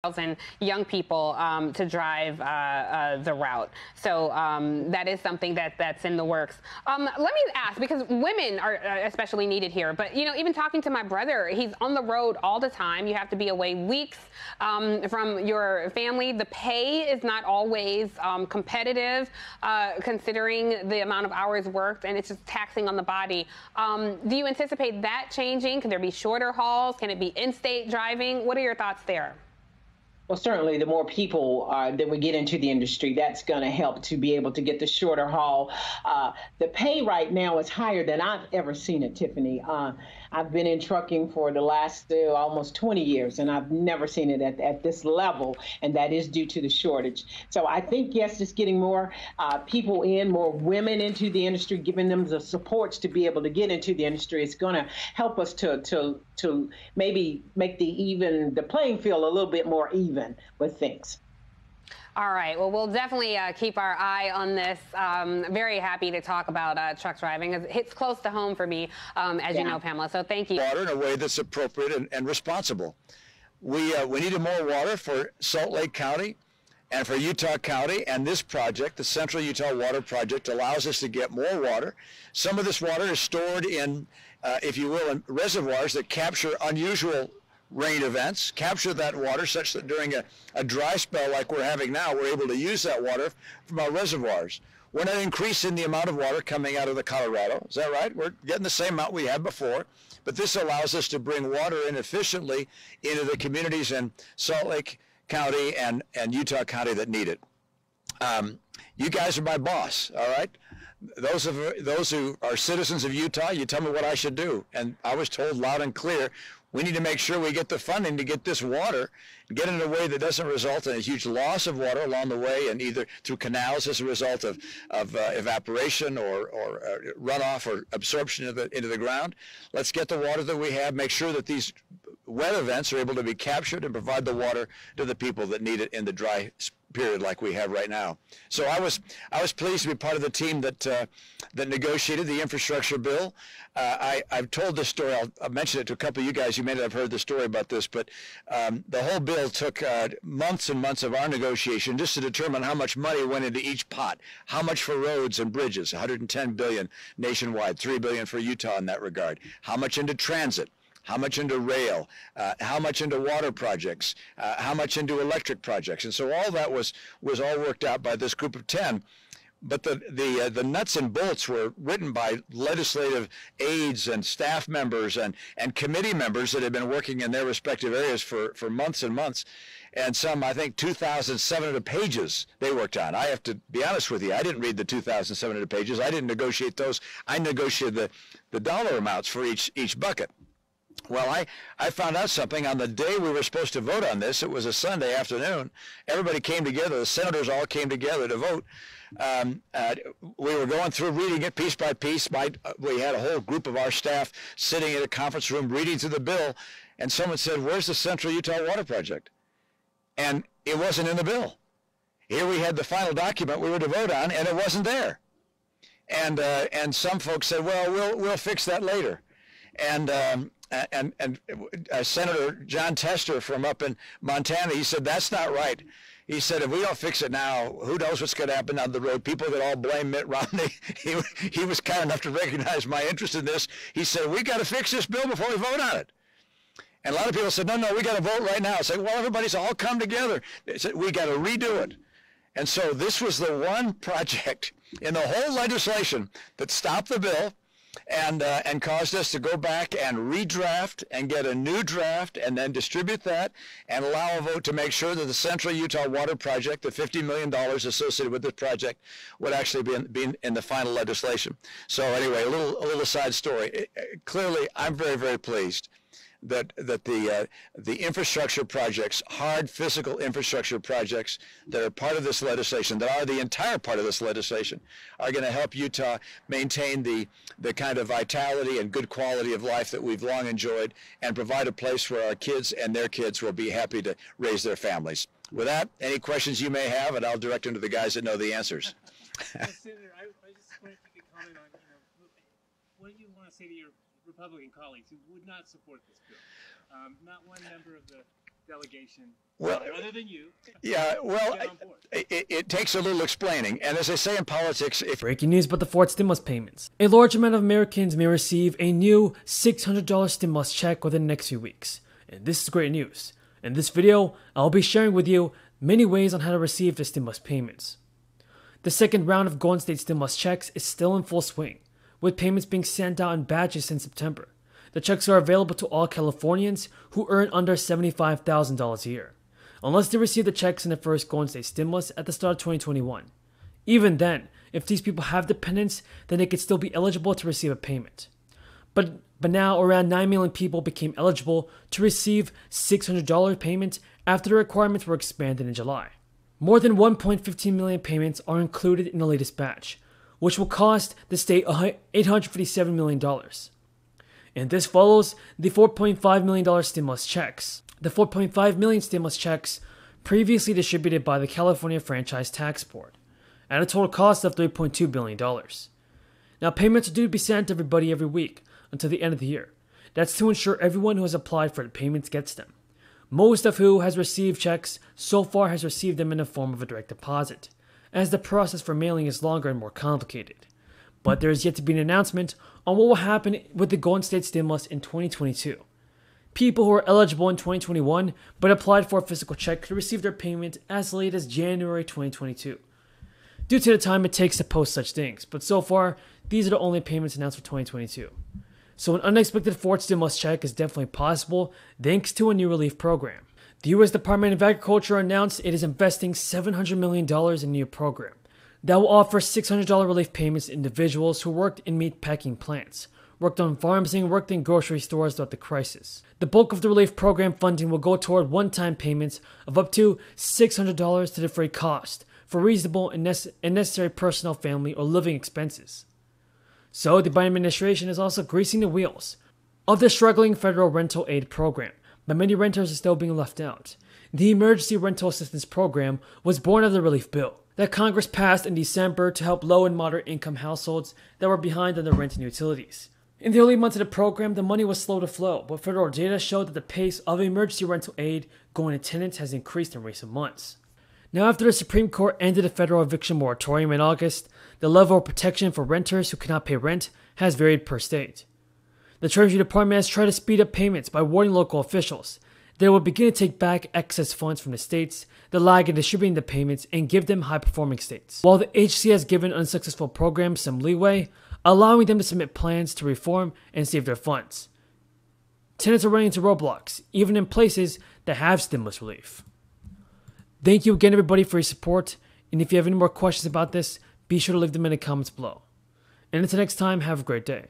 1,000 young people to drive the route. So that is something that's in the works. Let me ask, because women are especially needed here, but you know, even talking to my brother, he's on the road all the time. You have to be away weeks from your family. The pay is not always competitive, considering the amount of hours worked, and it's just taxing on the body. Do you anticipate that changing? Can there be shorter hauls? Can it be in-state driving? What are your thoughts there? Well, certainly the more people that we get into the industry, that's going to help to be able to get the shorter haul. The pay right now is higher than I've ever seen it, Tiffany. I've been in trucking for the last almost 20 years, and I've never seen it at this level, and that is due to the shortage. So I think, yes, just getting more people in, more women into the industry, giving them the supports to be able to get into the industry is going to help us to maybe make the playing field a little bit more even with things. All right. Well, we'll definitely keep our eye on this. Very happy to talk about truck driving. It hits close to home for me, as you know, Pamela. So thank you. Water in a way that's appropriate and responsible. We needed more water for Salt Lake County and for Utah County, and this project, the Central Utah Water Project, allows us to get more water. Some of this water is stored in, if you will, in reservoirs that capture unusual rain events, capture that water such that during a dry spell like we're having now, we're able to use that water from our reservoirs. We're not increasing the amount of water coming out of the Colorado. Is that right? We're getting the same amount we had before, but this allows us to bring water in efficiently into the communities in Salt Lake County and Utah County that need it. You guys are my boss, all right? Those who are citizens of Utah, you tell me what I should do. And I was told loud and clear, we need to make sure we get the funding to get this water, get it in a way that doesn't result in a huge loss of water along the way, and either through canals as a result of evaporation or runoff or absorption into the ground. Let's get the water that we have, make sure that these wet events are able to be captured and provide the water to the people that need it in the dry period like we have right now. So I was pleased to be part of the team that negotiated the infrastructure bill. I've told this story. I'll mention it to a couple of you guys. You may not have heard the story about this, but the whole bill took months and months of our negotiation just to determine how much money went into each pot. How much for roads and bridges, $110 billion nationwide, $3 billion for Utah in that regard. How much into transit? How much into rail, how much into water projects, how much into electric projects. And so all that was all worked out by this group of 10. But the nuts and bolts were written by legislative aides and staff members and committee members that had been working in their respective areas for months and months. And some, I think, 2,700 pages they worked on. I have to be honest with you, I didn't read the 2,700 pages. I didn't negotiate those. I negotiated the dollar amounts for each bucket. Well, I found out something on the day we were supposed to vote on this. It was a Sunday afternoon. Everybody came together. The senators all came together to vote. We were going through reading it piece by piece. We had a whole group of our staff sitting in a conference room reading through the bill, and someone said, "Where's the Central Utah Water Project?" And it wasn't in the bill. Here we had the final document we were to vote on, and it wasn't there. And some folks said, "Well, we'll fix that later." And Senator John Tester from up in Montana, he said, "That's not right." He said, "If we don't fix it now, who knows what's going to happen down the road? People that all blame Mitt Romney." He was kind enough to recognize my interest in this. He said, "We got to fix this bill before we vote on it." And a lot of people said, no, we got to vote right now. I said, well, everybody's all come together. They said, we got to redo it. And so this was the one project in the whole legislation that stopped the bill and caused us to go back and redraft and get a new draft and then distribute that and allow a vote to make sure that the Central Utah Water Project, the $50 million associated with this project, would actually be in the final legislation. So anyway, a little side story. Clearly, I'm very, very pleased that the infrastructure projects, hard physical infrastructure projects that are part of this legislation, that are the entire part of this legislation, are going to help Utah maintain the kind of vitality and good quality of life that we've long enjoyed and provide a place where our kids and their kids will be happy to raise their families. With that, any questions you may have, and I'll direct them to the guys that know the answers. Senator, I just wondered if you could comment on, what do you want to say to your Republican colleagues who would not support this bill? Not one member of the delegation, Well, other than you? Yeah, well, Get on board? it takes a little explaining. And as they say in politics, if Breaking news about the Ford stimulus payments. A large amount of Americans may receive a new $600 stimulus check within the next few weeks. And this is great news. In this video, I'll be sharing with you many ways on how to receive the stimulus payments. The second round of Golden State stimulus checks is still in full swing, with payments being sent out in batches since September. The checks are available to all Californians who earn under $75,000 a year, unless they receive the checks in the first Golden State stimulus at the start of 2021. Even then, if these people have dependents, then they could still be eligible to receive a payment. But now around 9 million people became eligible to receive $600 payments after the requirements were expanded in July. More than 1.15 million payments are included in the latest batch, which will cost the state $857 million. And this follows the $4.5 million stimulus checks. The $4.5 million stimulus checks previously distributed by the California Franchise Tax Board at a total cost of $3.2 billion. Now, payments are due to be sent to everybody every week until the end of the year. That's to ensure everyone who has applied for the payments gets them. Most of who has received checks so far has received them in the form of a direct deposit, as the process for mailing is longer and more complicated. But there is yet to be an announcement on what will happen with the Golden State stimulus in 2022. People who are eligible in 2021 but applied for a physical check could receive their payment as late as January 2022, due to the time it takes to post such things. But so far, these are the only payments announced for 2022. So an unexpected Ford stimulus check is definitely possible thanks to a new relief program. The U.S. Department of Agriculture announced it is investing $700 million in a new program that will offer $600 relief payments to individuals who worked in meat packing plants, worked on farms, and worked in grocery stores throughout the crisis. The bulk of the relief program funding will go toward one-time payments of up to $600 to defray cost for reasonable and necessary personal, family, or living expenses. So the Biden administration is also greasing the wheels of the struggling federal rental aid program, but many renters are still being left out. The Emergency Rental Assistance Program was born of the relief bill that Congress passed in December to help low and moderate income households that were behind on their rent and utilities. In the early months of the program, the money was slow to flow, but federal data showed that the pace of emergency rental aid going to tenants has increased in recent months. Now, after the Supreme Court ended a federal eviction moratorium in August, the level of protection for renters who cannot pay rent has varied per state. The Treasury Department has tried to speed up payments by warning local officials they will begin to take back excess funds from the states that lag in distributing the payments and give them high-performing states. While the agency has given unsuccessful programs some leeway, allowing them to submit plans to reform and save their funds. Tenants are running into roadblocks, even in places that have stimulus relief. Thank you again, everybody, for your support. And if you have any more questions about this, be sure to leave them in the comments below. And until next time, have a great day.